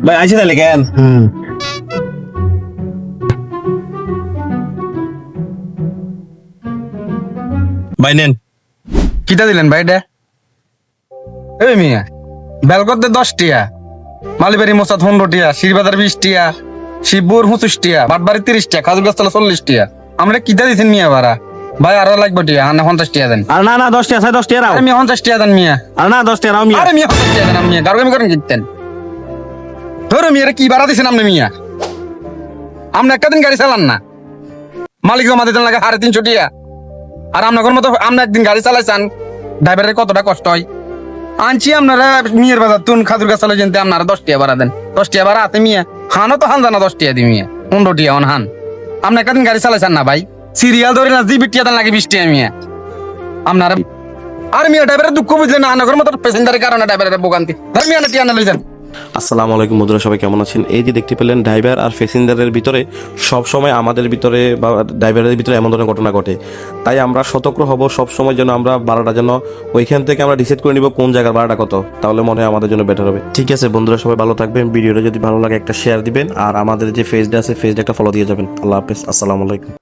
ভাই আইছে তাহলে কেন? ভাই নেন। কিটা দিলেন ভাই এটা? এই মিয়া বেলগত 10 টিয়া, মালিবাড়ি মোসাদ 15 টিয়া, শিরবাজার 20 টিয়া, শিবপুর 25 টিয়া, বাটবাড়ি 30 টিয়া, খাজুরগাছতলা 40 টিয়া। আমরা কিটা দিছেন মিয়া ভাড়া? ভাই আরো লাগবে টিয়া, আনে 50 টিয়া দেন। আর না না 10 টাকা 10 টাকা রাও। আরে মিয়া 50 টিয়া দেন মিয়া। আর না 10 টাকা রাও মিয়া। আরে মিয়া 50 টিয়া দেন মিয়া, গারগামি করেন কিতেন। ধরো মিয়া কি ভাড়া দিছেন আপনি মিয়া? আপনি একটা দিন গাড়ি চালান না, মালিক জমা দিতেন লাগে 350 টিয়া। আর আপনার মতো আপনি একদিন গাড়ি চালাইছেন, ড্রাইভারের কতটা কষ্ট হয়। আনছি আপনারা মিয়ার বাজার তুন খাজুর গাছ চালাই যেতে আপনারা 10 টিয়া ভাড়া দেন। 10 টিয়া ভাড়া হাতে মিয়া হানও তো হান জানা 10 টিয়া দি মিয়া 15 টিয়া অন হান। আপনি একটা দিন গাড়ি চালাইছেন না ভাই, সিরিয়াল ধরে না জিবি টিয়া দেন লাগে 20 টিয়া মিয়া আপনারা। আর মিয়া ড্রাইভারের দুঃখ বুঝলেন না, আনাগর মতো প্যাসেঞ্জারের কারণে ড্রাইভারের ভোগান্তি। ধর মিয়া না টিয়া না লইছেন। আসসালামু আলাইকুম বন্ধুরা, সবাই কেমন আছেন? এই যে দেখতে পেলেন ড্রাইভার আর প্যাসেঞ্জারের ভিতরে সব সময় আমাদের ভিতরে বা ড্রাইভারের ভিতরে এমন ধরনের ঘটনা ঘটে। তাই আমরা সতর্ক হব সব সময়, যেন আমরা ভাড়াটা যেন ওইখান থেকে আমরা ডিসাইড করে নিব কোন জায়গার ভাড়াটা কত, তাহলে মনে হয় আমাদের জন্য বেটার হবে। ঠিক আছে বন্ধুরা, সবাই ভালো থাকবেন। ভিডিওটা যদি ভালো লাগে একটা শেয়ার দিবেন, আর আমাদের যে পেজটা আছে পেজটা একটা ফলো দিয়ে যাবেন। আল্লাহ হাফেজ, আসসালামু আলাইকুম।